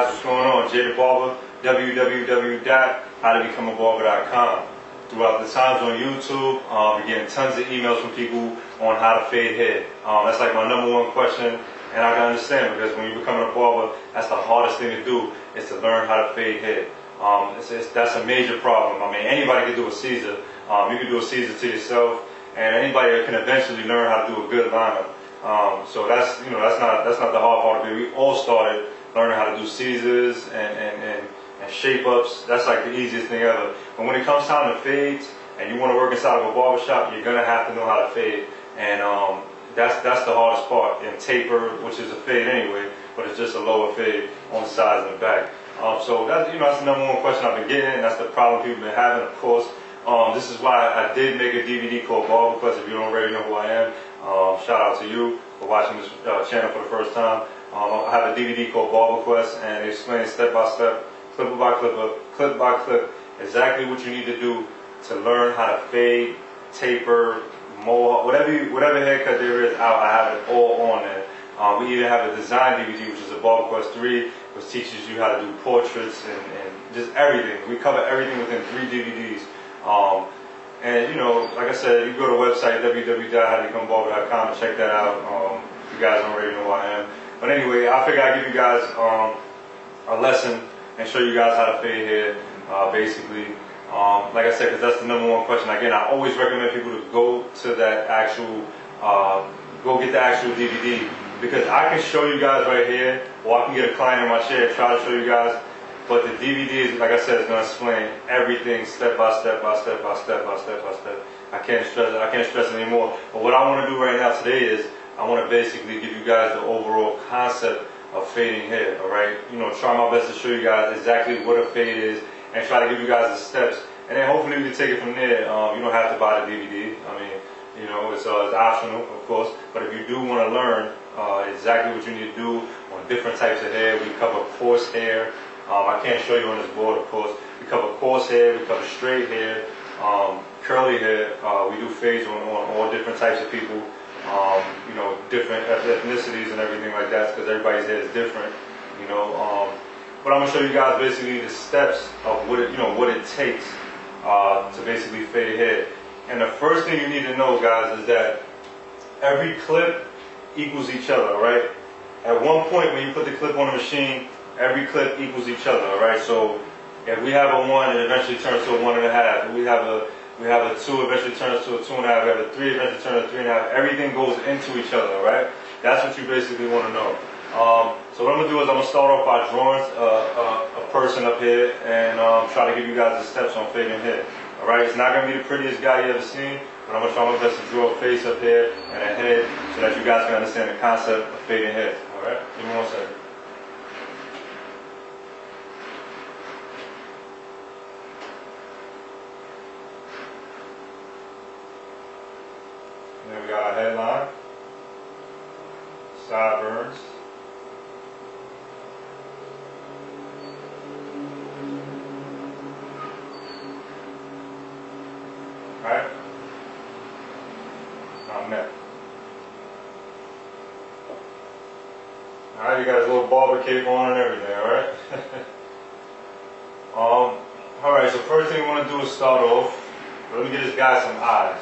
guys, what's going on? Jay the Barber, www.howtobecomeabarber.com. Throughout the times on YouTube, we're getting tons of emails from people on how to fade hair. That's like my #1 question, and I can understand because when you're becoming a barber, that's the hardest thing to do is to learn how to fade hair. That's a major problem. I mean, anybody can do a Caesar. You can do a Caesar to yourself, and anybody can eventually learn how to do a good lineup. So that's not the hard part of it. We all started learning how to do Caesars and shape ups. That's like the easiest thing ever. But when it comes time to fades and you want to work inside of a barbershop, you're gonna have to know how to fade. And that's the hardest part. And taper, which is a fade anyway, but it's just a lower fade on the sides and the back. So that's that's the #1 question I've been getting. That's the problem people have been having, of course. This is why I did make a DVD called Barber Quest. If you don't already know who I am, shout out to you for watching this channel for the first time. I have a DVD called Barber Quest, and it explains step by step, clip by clip, exactly what you need to do to learn how to fade, taper, mohawk, whatever haircut there is out. I have it all on there. We even have a design DVD, which is a Barber Quest 3, which teaches you how to do portraits and just everything. We cover everything within 3 DVDs. And like I said, you go to the website www.howtobecomeabarber.com and check that out. You guys already know who I am. But anyway, I figured I'd give you guys a lesson and show you guys how to fade hair, basically. Like I said, because that's the #1 question. Again, I always recommend people to go to that actual, go get the actual DVD, because I can show you guys right here, or I can get a client in my chair, try to show you guys. But the DVD is, like I said, is going to explain everything step by step. I can't stress it anymore. But what I want to do right now today is I want to basically give you guys the overall concept of fading hair. All right, try my best to show you guys exactly what a fade is and try to give you guys the steps. And then hopefully we can take it from there. You don't have to buy the DVD. I mean, it's optional, of course. But if you do want to learn exactly what you need to do on different types of hair, we cover coarse hair. I can't show you on this board, of course. We cover coarse hair, we cover straight hair, curly hair. We do fades on all different types of people, different ethnicities and everything like that, because everybody's hair is different, But I'm gonna show you guys basically the steps of what it takes to basically fade hair. And the first thing you need to know, guys, is that every clip equals each other, right? At one point when you put the clip on the machine, every clip equals each other, all right? So if we have a 1, it eventually turns to a 1.5. If we have a 2, eventually turns to a 2.5. We have a 3, eventually turns to a 3.5. Everything goes into each other, all right? That's what you basically want to know. So what I'm gonna do is I'm gonna start off by drawing a person up here and try to give you guys the steps on fading hair. All right? It's not gonna be the prettiest guy you ever seen, but I'm gonna try my best to draw a face up here and a head so that you guys can understand the concept of fading hair. All right? Give me 1 second. Then we got our headline, sideburns, right? Our neck. Alright, you got his little barber cape on and everything, alright? Alright, so first thing we want to do is start off, let me get this guy some eyes.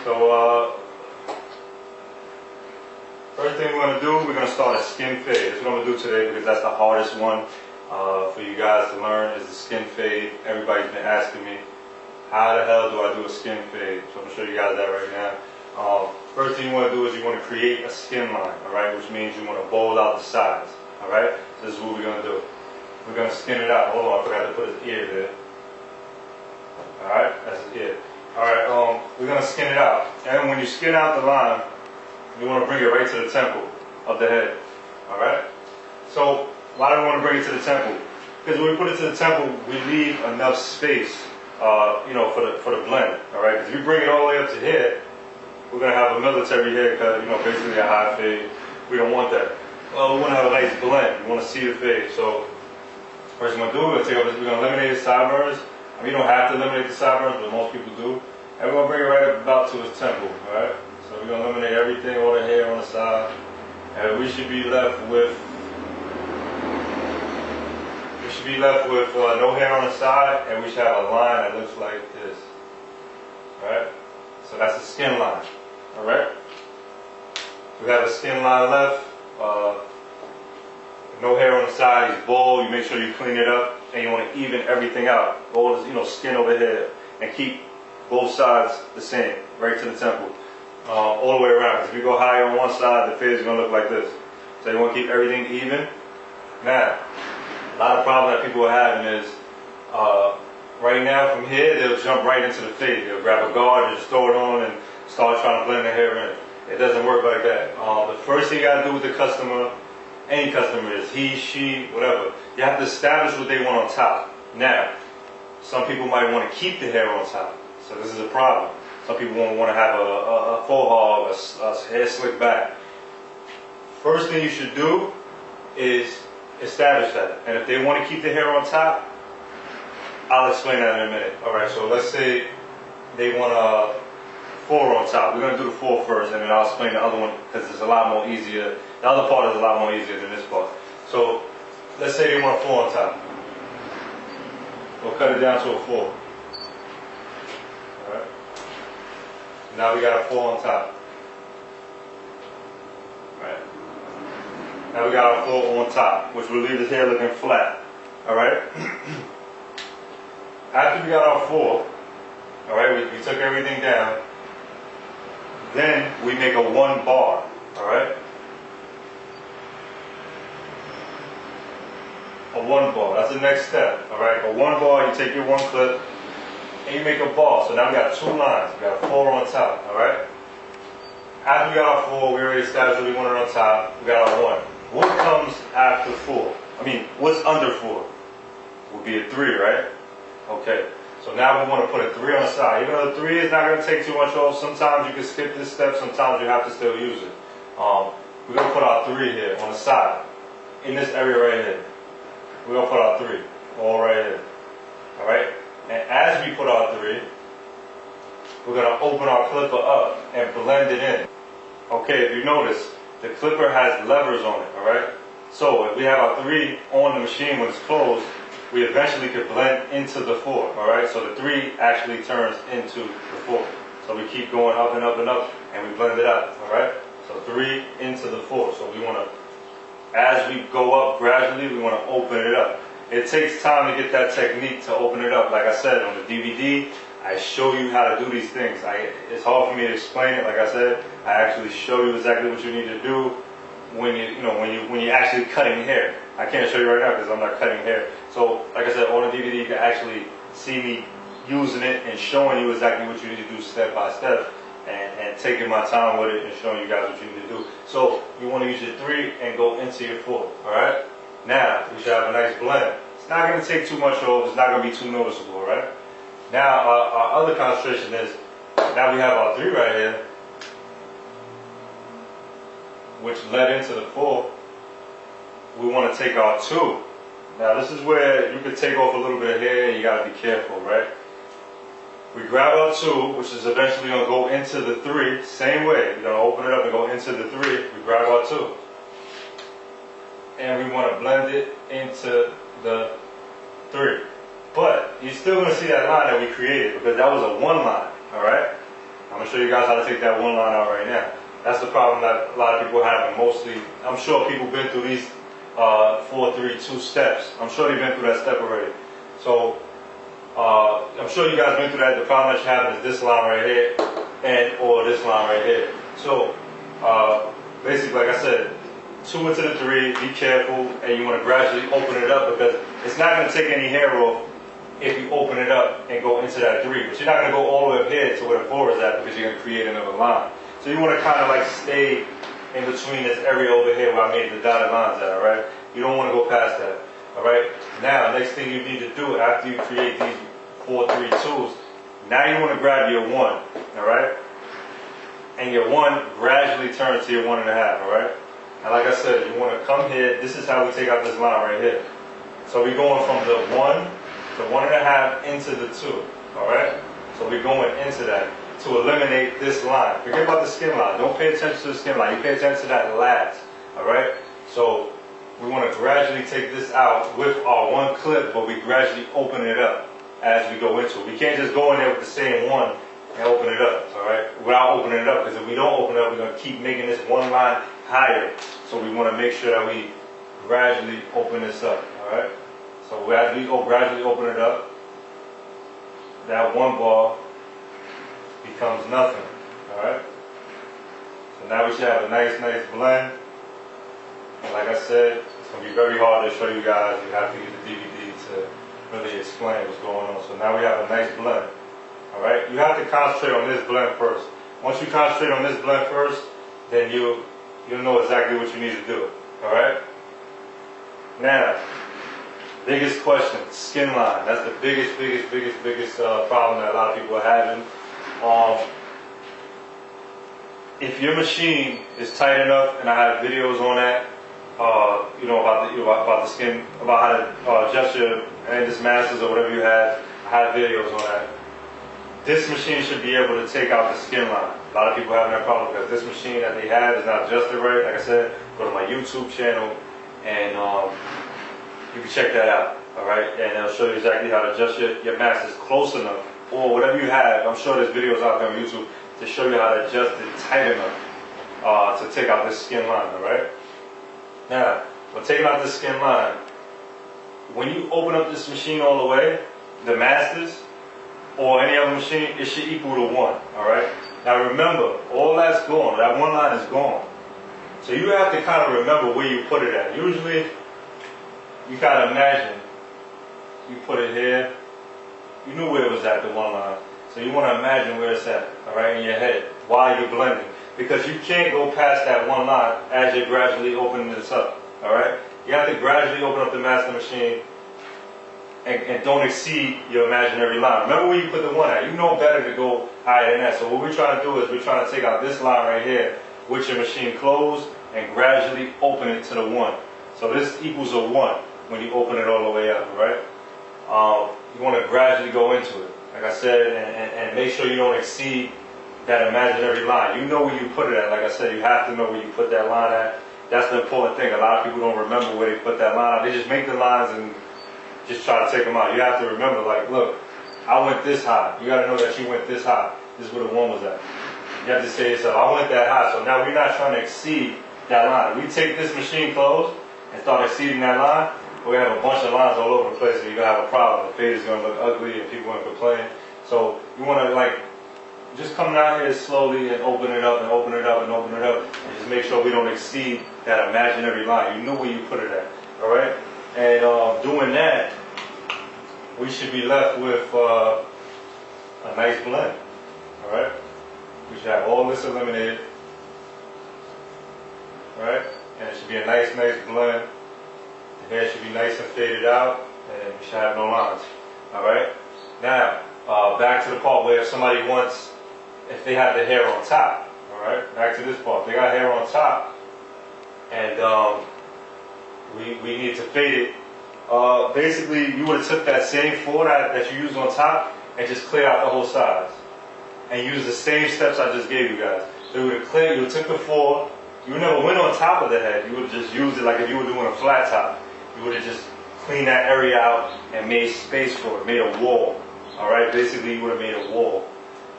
So, first thing we're going to do, we're going to start a skin fade. That's what I'm going to do today because that's the hardest one for you guys to learn is the skin fade. Everybody's been asking me, how the hell do I do a skin fade? So I'm going to show you guys that right now. First thing you want to do is you want to create a skin line, alright? Which means you want to bold out the sides, alright? This is what we're going to do. We're going to skin it out. Hold on, I forgot to put his ear there. Alright, that's his ear. Alright, we're going to skin it out. And when you skin out the line, you want to bring it right to the temple of the head. Alright? So, why do we want to bring it to the temple? Because when we put it to the temple, we leave enough space, for the blend. Alright? Because if you bring it all the way up to here, we're going to have a military haircut, basically a high fade. We don't want that. Well, we want to have a nice blend. We want to see the fade. So, first thing we're going to do, we're going to eliminate the sideburns. I mean, you don't have to eliminate the sideburns, but most people do. And we're going to bring it right up about to his temple, alright? So we're gonna eliminate everything, all the hair on the side, and we should be left with no hair on the side, and we should have a line that looks like this. All right. So that's a skin line. All right. We have a skin line left. No hair on the side. He's bald. You make sure you clean it up, and you want to even everything out. All this, skin over here, and keep both sides the same, right to the temple, all the way around. If you go higher on one side, the fade is gonna look like this. So you want to keep everything even. Now, a lot of problems that people are having is right now from here they'll jump right into the fade. They'll grab a guard and just throw it on and start trying to blend the hair in. It doesn't work like that. The first thing you got to do with the customer, any customer is he, she, whatever, you have to establish what they want on top. Now, some people might want to keep the hair on top, so this is a problem. Some people won't want to have a faux hog, a hair slick back. First thing you should do is establish that. And if they want to keep the hair on top, I'll explain that in a minute. Alright, so let's say they want a 4 on top. We're going to do the 4 first, and then I'll explain the other one because it's a lot more easier. The other part is a lot more easier than this part. So let's say they want a 4 on top. We'll cut it down to a 4. Alright. Now we got a 4 on top. Alright. Now we got our 4 on top, which will leave his hair looking flat. Alright? After we got our 4, alright, we took everything down, then we make a 1 bar. Alright? A 1 bar. That's the next step. Alright? A 1 bar, you take your 1 clip, and you make a bar. So now we got 2 lines. We got 4 on top. Alright? After we got our 4, we already established what we wanted on top. We got our 1. What comes after 4? I mean, what's under 4? Would be a 3, right? Okay. So now we want to put a 3 on the side. Even though the 3 is not going to take too much off, sometimes you can skip this step, sometimes you have to still use it. We're going to put our 3 here on the side, in this area right here. We're going to put our 3, all right here. Alright? And as we put our 3, we're going to open our clipper up and blend it in. Okay, if you notice, the clipper has levers on it, alright? So if we have our 3 on the machine when it's closed, we eventually could blend into the 4, alright? So the 3 actually turns into the 4. So we keep going up and up and up, and we blend it out, alright? So 3 into the 4. So we want to, as we go up gradually, we want to open it up. It takes time to get that technique to open it up. Like I said, on the DVD, I show you how to do these things. It's hard for me to explain it. Like I said, I actually show you exactly what you need to do when you're actually cutting hair. I can't show you right now because I'm not cutting hair. So, like I said, on the DVD, you can actually see me using it and showing you exactly what you need to do step by step, and taking my time with it and showing you guys what you need to do. So, you want to use your 3 and go into your 4. All right. Now we should have a nice blend. It's not going to take too much off. It's not going to be too noticeable. All right. Now, our other concentration is, now we have our 3 right here, which led into the 4. We want to take our 2. Now, this is where you could take off a little bit of hair, and you got to be careful, right? We grab our 2, which is eventually going to go into the 3, same way. We're going to open it up and go into the 3. We grab our 2. And we want to blend it into the 3. But you're still going to see that line that we created because that was a 1 line, alright? I'm going to show you guys how to take that 1 line out right now. That's the problem that a lot of people have, and mostly, I'm sure people have been through these 4, 3, 2 steps. I'm sure they've been through that step already. So, I'm sure you guys been through that. The problem that you're having is this line right here, or this line right here. So, basically, like I said, 2 into the 3, be careful, and you want to gradually open it up because it's not going to take any hair off if you open it up and go into that 3. But you're not going to go all the way up here to where the 4 is at because you're going to create another line. So you want to kind of like stay in between this area over here where I made the dotted lines at, alright? You don't want to go past that, alright? Now, next thing you need to do after you create these 4, 3, 2s, now you want to grab your 1, alright? And your 1 gradually turns to your 1.5, alright? And like I said, you want to come here. This is how we take out this line right here. So we're going from the 1 to 1.5 into the 2, alright? So we're going into that. to eliminate this line. Forget about the skin line. Don't pay attention to the skin line. You pay attention to that last. Alright? So we want to gradually take this out with our one clip, but we gradually open it up as we go into it. We can't just go in there with the same one and open it up, alright? Without opening it up, because if we don't open it up, we're going to keep making this one line higher. So we want to make sure that we gradually open this up, alright? So as we gradually open it up, that one bar becomes nothing, alright? So now we should have a nice blend. And like I said, it's going to be very hard to show you guys. You have to get the DVD to really explain what's going on. So now we have a nice blend. Alright? You have to concentrate on this blend first. Once you concentrate on this blend first, then you'll know exactly what you need to do. Alright? Now, biggest question, skin line. That's the biggest problem that a lot of people are having. If your machine is tight enough, and I have videos on that, about the skin, about how to adjust your Andis Masters or whatever you have. I have videos on that. This machine should be able to take out the skin line. A lot of people have that problem because this machine that they have is not adjusted right. Like I said, go to my YouTube channel and you can check that out. Alright, and it'll show you exactly how to adjust your masters close enough, or whatever you have. I'm sure there's videos out there on YouTube to show you how to adjust it tight enough to take out this skin line. Alright. Now, when taking out this skin line, when you open up this machine all the way, the masters, or any other machine, it should equal to 1, alright? Now remember, all that's gone, that one line is gone. So you have to kind of remember where you put it at. Usually, you kind of imagine, you put it here, you knew where it was at, the one line. So you want to imagine where it's at, alright, in your head, while you're blending. Because you can't go past that one line as you're gradually opening this up. Alright? You have to gradually open up the master machine and don't exceed your imaginary line. Remember where you put the one at. You know better to go higher than that. So what we're trying to do is we're trying to take out this line right here with your machine closed and gradually open it to the 1. So this equals a 1 when you open it all the way up. Alright? You want to gradually go into it. Like I said, and make sure you don't exceed that imaginary line. You know where you put it at. Like I said, you have to know where you put that line at. That's the important thing. A lot of people don't remember where they put that line. They just make the lines and just try to take them out. You have to remember, like, look, I went this high. You got to know that you went this high. This is where the 1 was at. You have to say to yourself, I went that high. So now we're not trying to exceed that line. If we take this machine closed and start exceeding that line, we're going to have a bunch of lines all over the place and you're going to have a problem. The fade is going to look ugly and people are going to complain. So you want to, like, just come down here slowly and open it up and open it up and open it up and just make sure we don't exceed that imaginary line. You know where you put it at, alright? And doing that, we should be left with a nice blend, alright? We should have all this eliminated, alright? And it should be a nice blend. The hair should be nice and faded out and we should have no lines, alright? Now, back to the part where if somebody wants, if they have the hair on top, alright, back to this part. If they got hair on top, and we need to fade it, basically you would have took that same floor that you used on top and just clear out the whole sides. And use the same steps I just gave you guys. So you would have cleared, you would have took the floor, you would never went on top of the head, you would have just used it like if you were doing a flat top. You would have just cleaned that area out and made space for it, made a wall. Alright, basically you would have made a wall.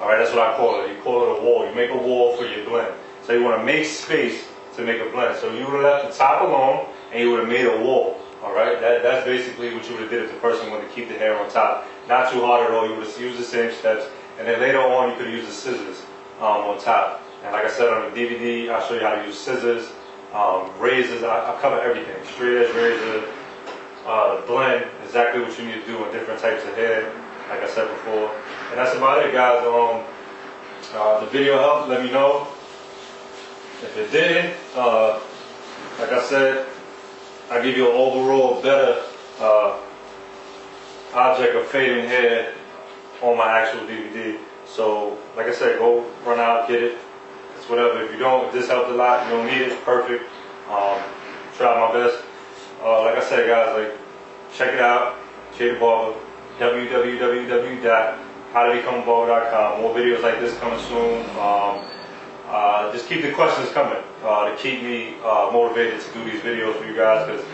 Alright, that's what I call it. You call it a wall. You make a wall for your blend. So you want to make space to make a blend. So you would have left the top alone and you would have made a wall. Alright, that's basically what you would have did if the person wanted to keep the hair on top. Not too hard at all. You would have used the same steps. And then later on you could use the scissors on top. And like I said on the DVD, I'll show you how to use scissors, razors. I cover everything. Straight edge razor, blend, exactly what you need to do on different types of hair. Like I said before. And that's about it, guys. The video helped, let me know. If it didn't, like I said, I'll give you an overall better object of fading hair on my actual DVD. So, like I said, go run out, get it. It's whatever. If you don't, if this helped a lot, you don't need it, perfect. Try my best. Like I said, guys, like check it out. Jay the Barber. www.jaythebarber.com howtobecomeabarber.com. More videos like this coming soon. Just keep the questions coming to keep me motivated to do these videos for you guys, because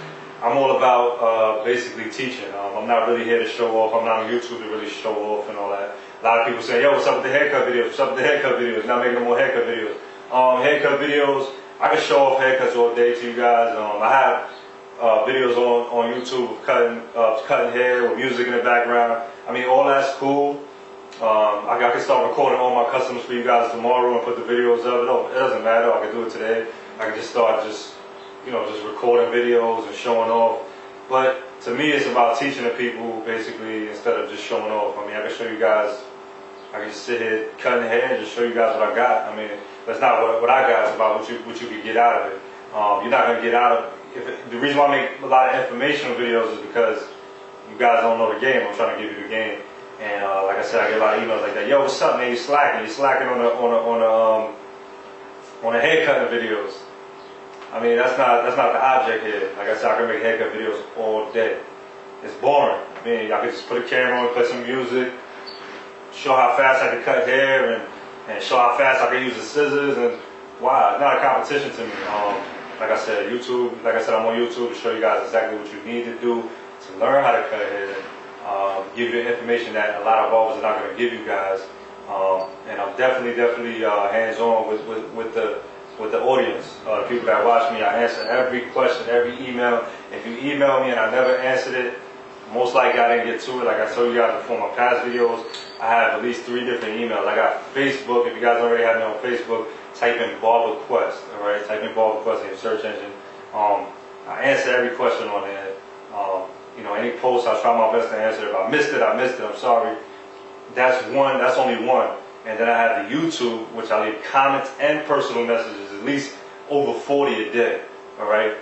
I'm all about basically teaching. I'm not really here to show off. I'm not on YouTube to really show off and all that. A lot of people say, yo, what's up with the haircut videos? What's up with the haircut videos? Not making no more haircut videos. Haircut videos, I can show off haircuts all day to you guys. I have videos on YouTube of cutting hair with music in the background. I mean, all that's cool. I can start recording all my customs for you guys tomorrow and put the videos up. It doesn't matter. I can do it today. I can just start just recording videos and showing off. But to me, it's about teaching the people basically instead of just showing off. I mean, I can show you guys. I can just sit here cutting hair and just show you guys what I got. I mean, that's not what I got. It's about what you can get out of it. You're not gonna get out of it. The reason why I make a lot of informational videos is because you guys don't know the game. I'm trying to give you the game. And like I said, I get a lot of emails like that. Yo, what's up, man? You slacking? You slacking on the haircutting videos? I mean, that's not the object here. Like I said, I can make haircut videos all day. It's boring. I mean, I can just put a camera on, play some music, show how fast I can cut hair, and show how fast I can use the scissors. And wow, it's not a competition to me. Like I said, YouTube. Like I said, I'm on YouTube to show you guys exactly what you need to do to learn how to cut hair. Give you the information that a lot of barbers are not going to give you guys, and I'm definitely hands-on with the audience, the people that watch me. I answer every question, every email. If you email me and I never answered it, most likely I didn't get to it. Like I told you guys before, my past videos, I have at least 3 different emails. I got Facebook. If you guys already have me on Facebook, type in Barber Quest. All right, type in Barber Quest in your search engine. I answer every question on there. Any post, I try my best to answer. If I missed it, I missed it. I'm sorry. That's only one. And then I have the YouTube, which I leave comments and personal messages, at least over 40 a day. All right.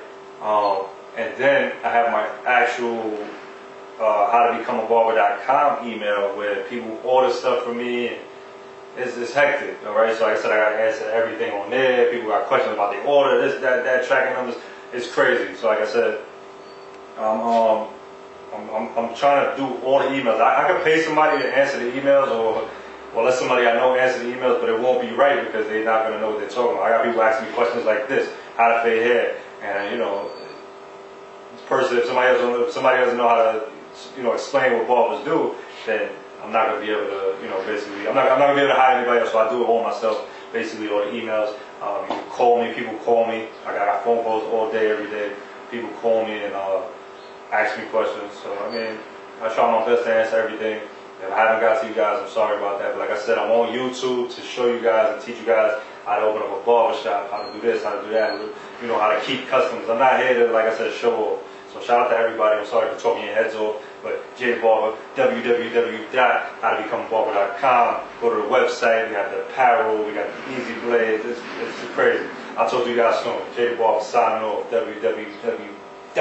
And then I have my actual howtobecomeabarber.com email where people order stuff from me. And it's hectic. All right. So like I said, I got to answer everything on there. People got questions about the order, this, that, tracking numbers. It's crazy. So like I said, I'm trying to do all the emails. I could pay somebody to answer the emails, or let somebody I know answer the emails, but it won't be right because they're not going to know what they're talking about. I got people asking me questions like this: how to fade hair, and if somebody doesn't know how to explain what barbers do, then I'm not going to be able to basically I'm not going to be able to hire anybody else. So I do it all myself, basically, all the emails. People call me. I got phone calls all day, every day. People call me and ask me questions. So I mean, I try my best to answer everything. If I haven't got to you guys, I'm sorry about that. But like I said, I'm on YouTube to show you guys and teach you guys how to open up a barber shop, how to do this, how to do that, how to keep customers. I'm not here to, like I said, show off. So shout out to everybody. I'm sorry for talking your heads off. But Jay Barber, www.howtobecomeabarber.com. Go to the website. We have the apparel. We got the easy blades. It's crazy. I'll talk to you guys soon. Jay Barber signing off. www.howtobecomeabarber.com.